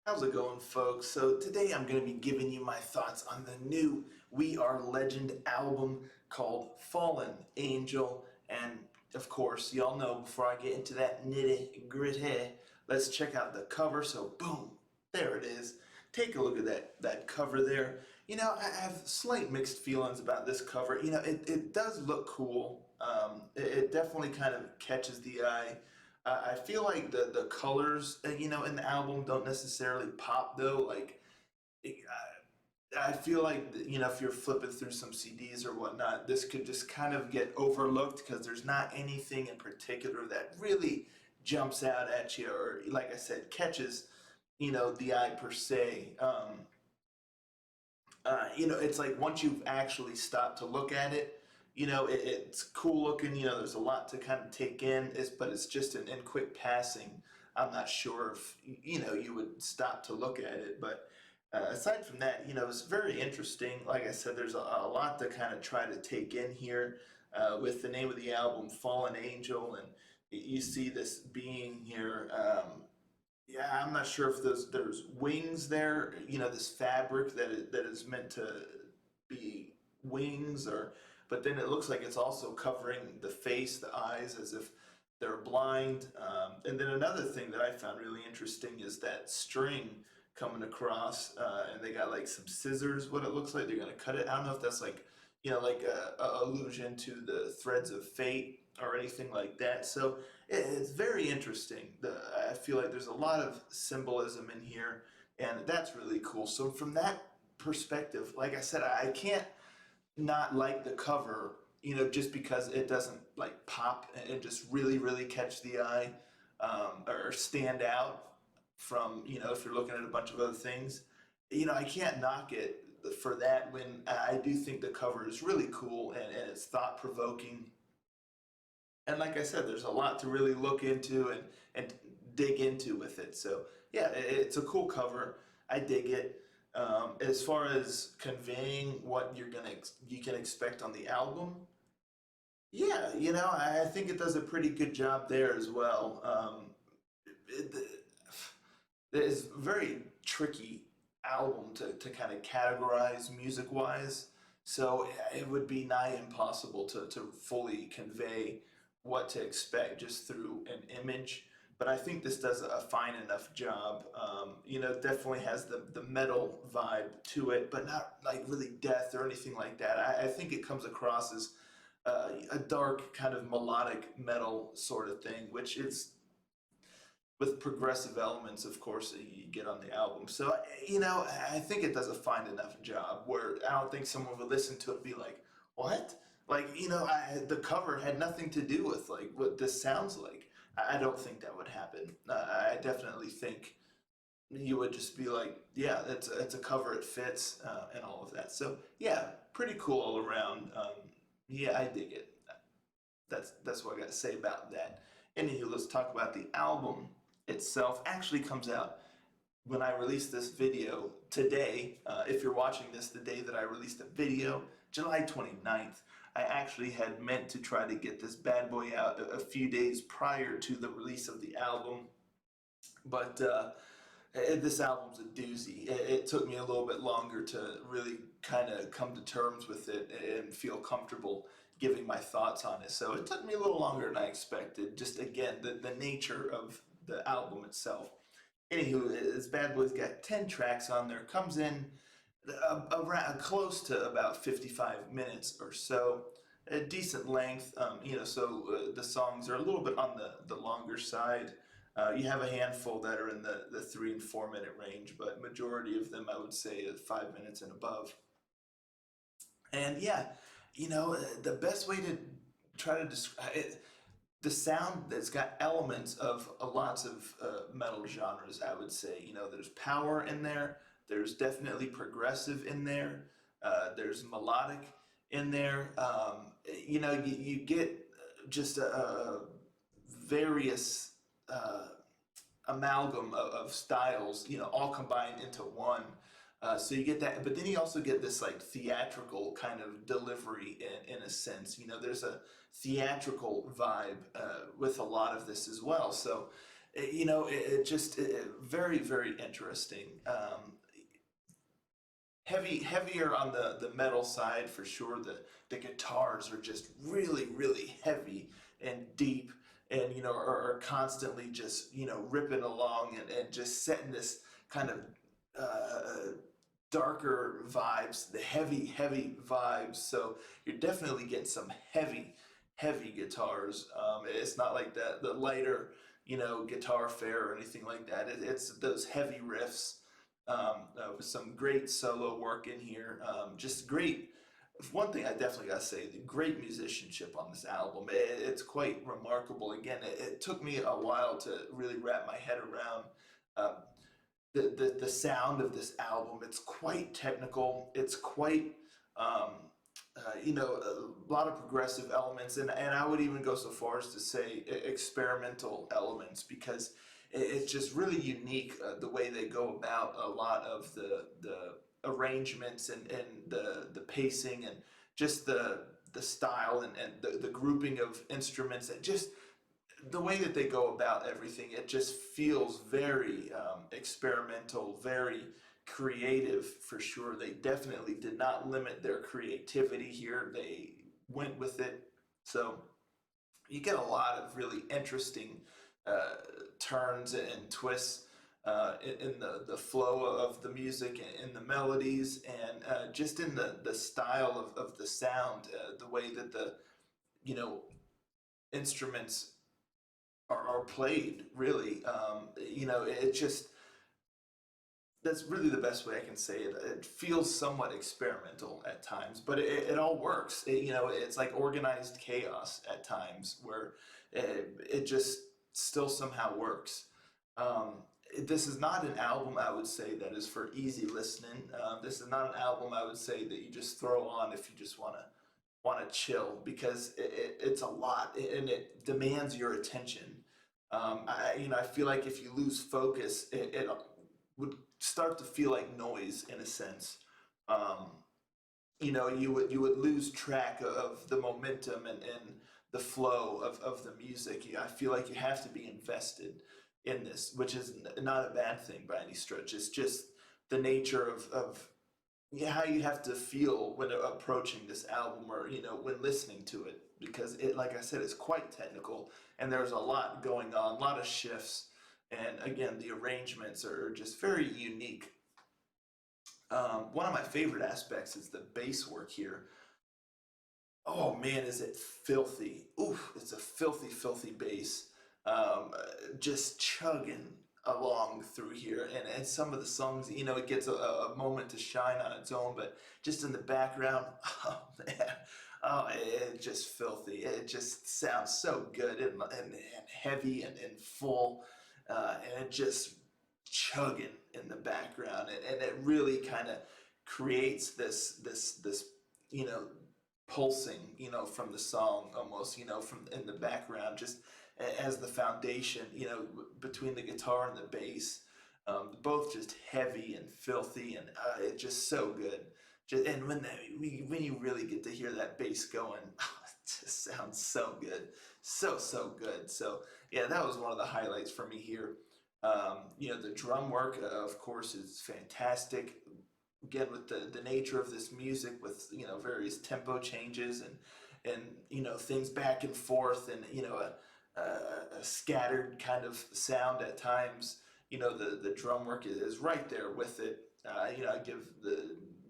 How's it going, folks? So today I'm going to be giving you my thoughts on the new We Are Legend album called Fallen Angel. And of course, y'all know before I get into that nitty gritty, let's check out the cover. So boom, there it is. Take a look at that cover there. I have slight mixed feelings about this cover. It does look cool. It definitely kind of catches the eye. I feel like the colors, in the album don't necessarily pop though. I feel like if you're flipping through some CDs or whatnot, this could just kind of get overlooked because there's not anything in particular that really jumps out at you or, like I said, catches the eye per se. It's like once you've actually stopped to look at it, it's cool looking. There's a lot to kind of take in, but it's just in quick passing. I'm not sure if you would stop to look at it, but aside from that, it's very interesting. Like I said, there's a lot to kind of try to take in here with the name of the album, Fallen Angel, and you see this being here. Yeah, I'm not sure if there's wings there. This fabric that is meant to be wings, but then it looks like it's also covering the face, the eyes, as if they're blind. And then another thing that I found really interesting is that string coming across, and they got like some scissors. What it looks like they're gonna cut it. I don't know if that's like like a allusion to the threads of fate or anything like that. So it's very interesting. I feel like there's a lot of symbolism in here, and that's really cool. So from that perspective, like I said, I can't not like the cover, just because it doesn't like pop and just really, really catch the eye, or stand out from, if you're looking at a bunch of other things. I can't knock it for that when I do think the cover is really cool and it's thought provoking. And like I said, there's a lot to really look into and dig into with it. So yeah, it's a cool cover. I dig it. As far as conveying what you can expect on the album, yeah, I think it does a pretty good job there as well. It, it's a very tricky album to kind of categorize music wise. So it would be nigh impossible to fully convey what to expect just through an image. But I think this does a fine enough job. Definitely has the metal vibe to it, but not like really death or anything like that. I think it comes across as a dark kind of melodic metal sort of thing, which is with progressive elements, of course, that you get on the album. So, I think it does a fine enough job where I don't think someone would listen to it and be like, what? Like, the cover had nothing to do with like what this sounds like. I don't think that would happen. I definitely think you would just be like, yeah, it's a cover, it fits, and all of that. So, yeah, pretty cool all around. Yeah, I dig it. That's what I got to say about that. Anywho, let's talk about the album itself. Actually comes out when I release this video today. If you're watching this the day that I released the video, July 29th, I actually had meant to try to get this bad boy out a few days prior to the release of the album. But this album's a doozy. It took me a little bit longer to really kind of come to terms with it and feel comfortable giving my thoughts on it. So it took me a little longer than I expected. Just again, the nature of the album itself. Anywho, this bad boy's got 10 tracks on there. Comes in around close to about 55 minutes or so. A decent length, so the songs are a little bit on the longer side. You have a handful that are in the 3 and 4 minute range, but majority of them I would say is 5 minutes and above. And yeah, the best way to try to describe it, the sound that's got elements of lots of metal genres, I would say. There's power in there, there's definitely progressive in there, there's melodic in there. You get just a various amalgam of styles, all combined into one. So you get that, but then you also get this like theatrical kind of delivery in a sense. There's a theatrical vibe with a lot of this as well. So very, very interesting. Heavier on the metal side for sure. The guitars are just really, really heavy and deep, and are constantly just ripping along and just setting this kind of uh, darker vibes, the heavy vibes. So you're definitely getting some heavy guitars. It's not like the lighter, guitar fare or anything like that. It's those heavy riffs, with some great solo work in here. Just great. One thing I definitely gotta say, the great musicianship on this album. It's quite remarkable. Again, it took me a while to really wrap my head around. Um, the sound of this album. It's quite technical. It's quite a lot of progressive elements, and I would even go so far as to say experimental elements, because it's just really unique, the way they go about a lot of the arrangements and the pacing and just the style and the grouping of instruments, and just the way that they go about everything. It just feels very experimental, very creative for sure. They definitely did not limit their creativity here. They went with it. So you get a lot of really interesting uh, turns and twists in the flow of the music and in the melodies, and just in the style of the sound, the way that the you know instruments are played, really. It just, that's really the best way I can say it. It feels somewhat experimental at times, but it all works. It's like organized chaos at times, where it just still somehow works. Um, this is not an album, I would say, that is for easy listening. This is not an album, I would say, that you just throw on if you just want to chill, because it's a lot and it demands your attention. I feel like if you lose focus, it would start to feel like noise in a sense. Um, you would lose track of the momentum and the flow of the music. I feel like you have to be invested in this, which is not a bad thing by any stretch. It's just the nature of how you have to feel when approaching this album, or when listening to it, because it, like I said, is quite technical, and there's a lot going on, a lot of shifts, and again, the arrangements are just very unique. One of my favorite aspects is the bass work here. Oh man, is it filthy. Oof, it's a filthy bass. Just chugging along through here, and some of the songs, it gets a moment to shine on its own, but just in the background, oh man, oh, it's just filthy. It just sounds so good and heavy and full, and it just chugging in the background, and it really kind of creates this you know pulsing, from the song, almost, from in the background, just as the foundation, between the guitar and the bass, both just heavy and filthy, and it's just so good. And when you really get to hear that bass going, it just sounds so good, so good. So yeah, that was one of the highlights for me here. The drum work, of course, is fantastic. Again, with the nature of this music, with various tempo changes and things back and forth, and a scattered kind of sound at times. The drum work is right there with it. I give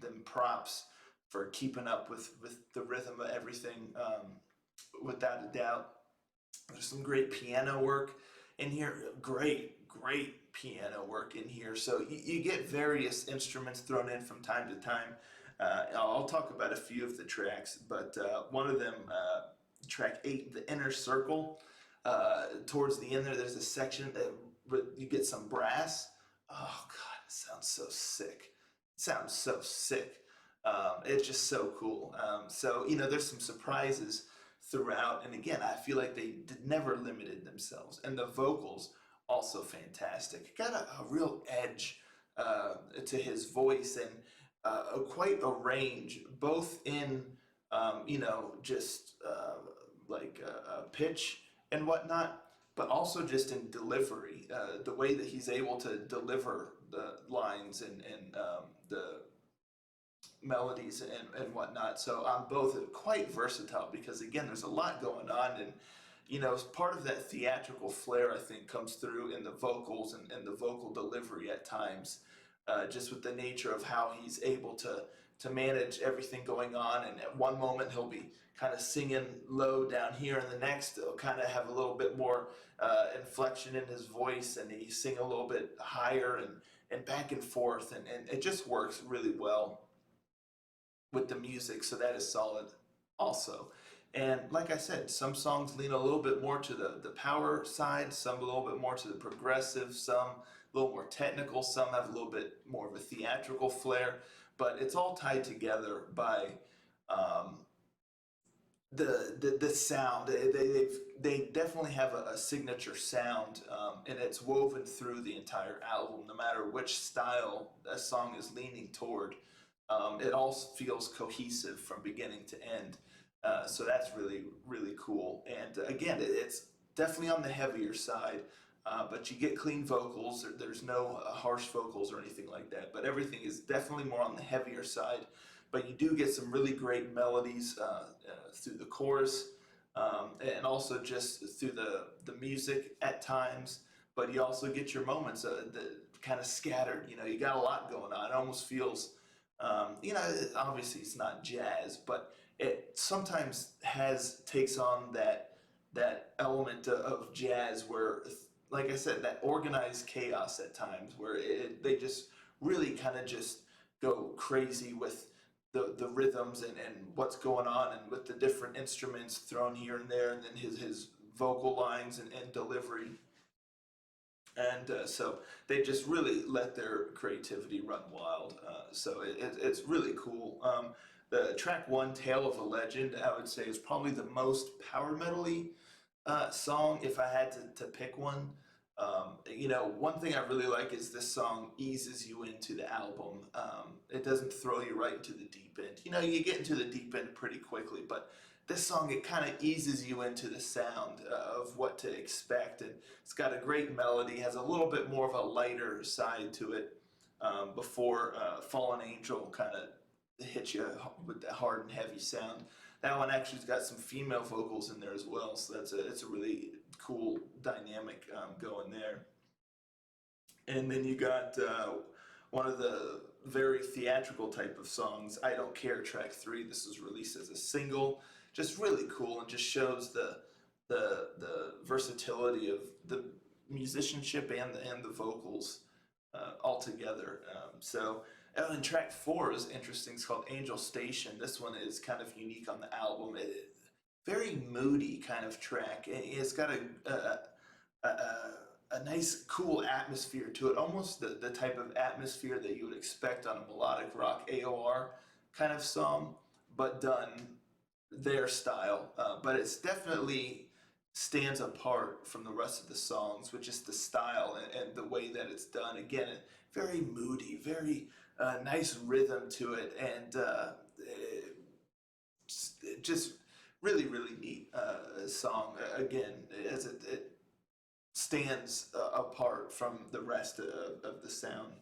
them props for keeping up with the rhythm of everything, without a doubt. There's some great piano work in here. Great piano work in here. So you get various instruments thrown in from time to time. I'll talk about a few of the tracks, but one of them, track 8, The Inner Circle, towards the end there's a section where you get some brass. Oh God, it sounds so sick. It sounds so sick. It's just so cool. So there's some surprises throughout, and again, I feel like they never limited themselves, and the vocals also fantastic. Got a real edge to his voice, and quite a range, both in just like pitch and whatnot, but also just in delivery, the way that he's able to deliver the lines and the melodies and whatnot. So I'm both quite versatile because again, there's a lot going on, and part of that theatrical flair I think comes through in the vocals and the vocal delivery at times, just with the nature of how he's able to manage everything going on. And at one moment he'll be kind of singing low down here, and the next he'll kind of have a little bit more inflection in his voice, and he sing a little bit higher and back and forth, and it just works really well with the music, so that is solid also. And like I said, some songs lean a little bit more to the power side, some a little bit more to the progressive, some a little more technical, some have a little bit more of a theatrical flair, but it's all tied together by um, the sound. They definitely have a signature sound, and it's woven through the entire album. No matter which style a song is leaning toward, it all feels cohesive from beginning to end. So that's really really cool. And again, it's definitely on the heavier side. But you get clean vocals. There's no harsh vocals or anything like that. But everything is definitely more on the heavier side. But you do get some really great melodies through the chorus, and also just through the music at times. But you also get your moments that kind of scattered. You got a lot going on. It almost feels, obviously it's not jazz, but it sometimes takes on that element of jazz where, like I said, that organized chaos at times where they just really kind of just go crazy with the rhythms and what's going on, and with the different instruments thrown here and there, and then his vocal lines and delivery. And so they just really let their creativity run wild. So it's really cool. The track one, "Tale of a Legend," I would say is probably the most power metal-y song if I had to pick one. One thing I really like is this song eases you into the album. It doesn't throw you right into the deep end. You get into the deep end pretty quickly, but this song, it kind of eases you into the sound of what to expect. And it's got a great melody, has a little bit more of a lighter side to it, before Fallen Angel kind of hits you with that hard and heavy sound. That one actually's got some female vocals in there as well, so it's a really cool dynamic going there. And then you got one of the very theatrical type of songs, "I Don't Care," track three. This was released as a single. Just really cool, and just shows the versatility of the musicianship and the vocals all together. And track four is interesting. It's called "Angel Station." This one is kind of unique on the album. Very moody kind of track. It's got a nice, cool atmosphere to it, almost the type of atmosphere that you would expect on a melodic rock AOR kind of song, but done their style. But it's definitely stands apart from the rest of the songs, which is the style and the way that it's done. Again, very moody, very nice rhythm to it, and just really, really neat song. Again, as it stands apart from the rest of the sound.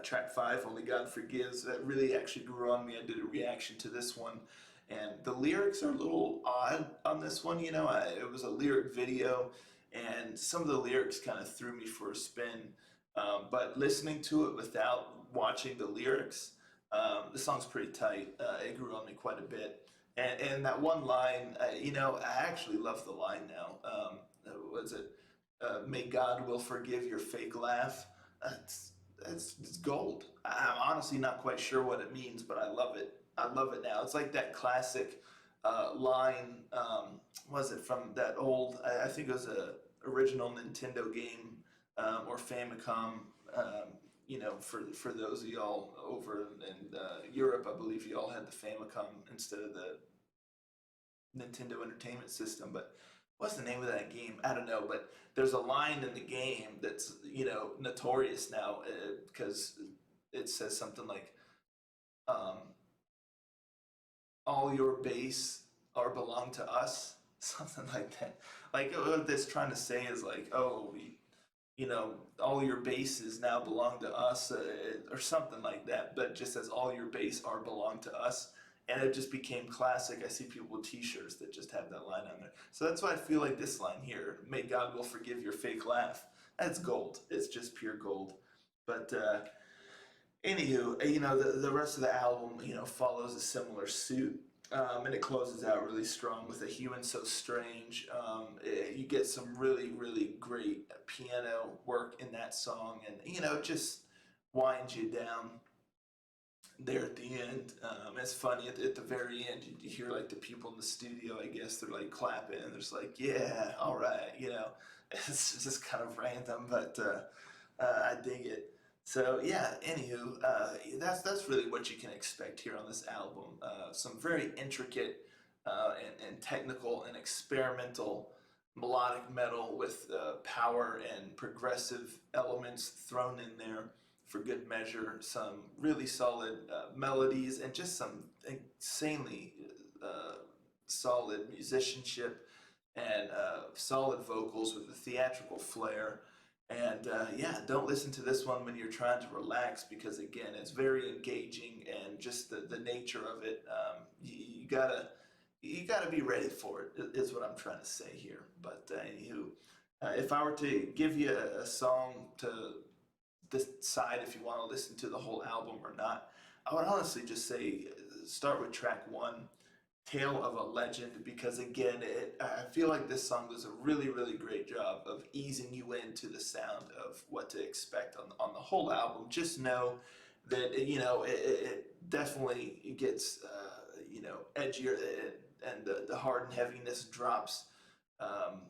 Track five, "Only God Forgives," that really actually grew on me. I did a reaction to this one, and the lyrics are a little odd on this one. It was a lyric video, and some of the lyrics kind of threw me for a spin. But listening to it without watching the lyrics, the song's pretty tight. It grew on me quite a bit. And that one line, I actually love the line now. Was it, "May God will forgive your fake laugh"? It's gold. I'm honestly not quite sure what it means, but I love it. I love it now. It's like that classic line. Was it from that old? I think it was a original Nintendo game, or Famicom. For those of y'all over in Europe, I believe y'all had the Famicom instead of the Nintendo Entertainment System. But what's the name of that game? I don't know, but there's a line in the game that's notorious now, because it says something like, um, "All your base are belong to us." something like that. Like what this trying to say is like, oh, you know, all your bases now belong to us, or something like that. But just as all your base are belong to us, and it just became classic. I see people with T-shirts that just have that line on there. So that's why I feel like this line here, "May God will forgive your fake laugh." That's gold. It's just pure gold. But anywho, you know, the rest of the album, you know, follows a similar suit. And it closes out really strong with "A Human So Strange." You get some really, really great piano work in that song, and you know, it just winds you down there at the end. It's funny at the very end, you hear like the people in the studio. I guess they're like clapping, and there's like, "Yeah, all right," you know. It's just kind of random, but I dig it. So yeah. Anywho, that's really what you can expect here on this album. Some very intricate and technical and experimental melodic metal with power and progressive elements thrown in there for good measure. Some really solid melodies and just some insanely uh, solid musicianship and solid vocals with a theatrical flair. And yeah, don't listen to this one when you're trying to relax because again, it's very engaging and just the nature of it. You gotta be ready for it. Is what I'm trying to say here. But anywho, if I were to give you a song to decide if you want to listen to the whole album or not, I would honestly just say start with track one, Tale of a Legend, because again, I feel like this song does a really, really great job of easing you into the sound of what to expect on the whole album. Just know that, you know, it definitely gets, you know, edgier and the hard and heaviness drops. Um,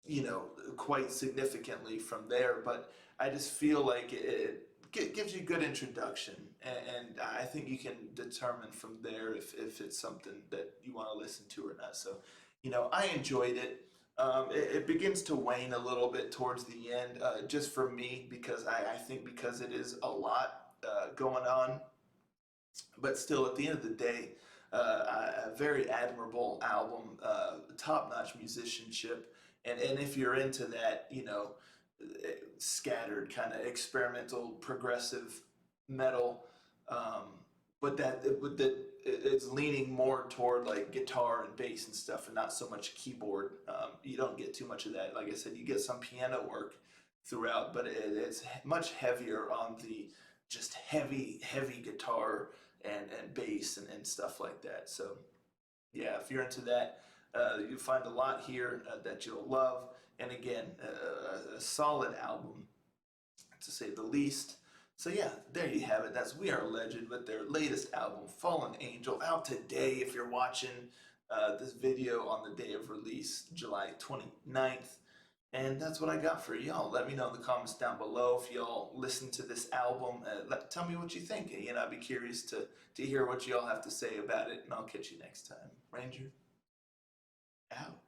you know, quite significantly from there. But I just feel like it gives you a good introduction, and I think you can determine from there if it's something that you want to listen to or not. So, you know, I enjoyed it. It begins to wane a little bit towards the end, just for me, because I think because it is a lot going on, but still, at the end of the day, a very admirable album, top-notch musicianship, and if you're into that, you know, scattered kind of experimental progressive metal, um, but that it's leaning more toward like guitar and bass and stuff, and not so much keyboard. You don't get too much of that. Like I said, you get some piano work throughout, but it's much heavier on the just heavy guitar and bass and stuff like that. So yeah, if you're into that, you'll find a lot here that you'll love. And again, a solid album to say the least. So yeah, there you have it. That's We Are Legend with their latest album, Fallen Angel, out today if you're watching this video on the day of release, July 29th. And that's what I got for y'all. Let me know in the comments down below if y'all listen to this album. Tell me what you think. You know, I'd be curious to hear what y'all have to say about it. And I'll catch you next time. Ranger, out.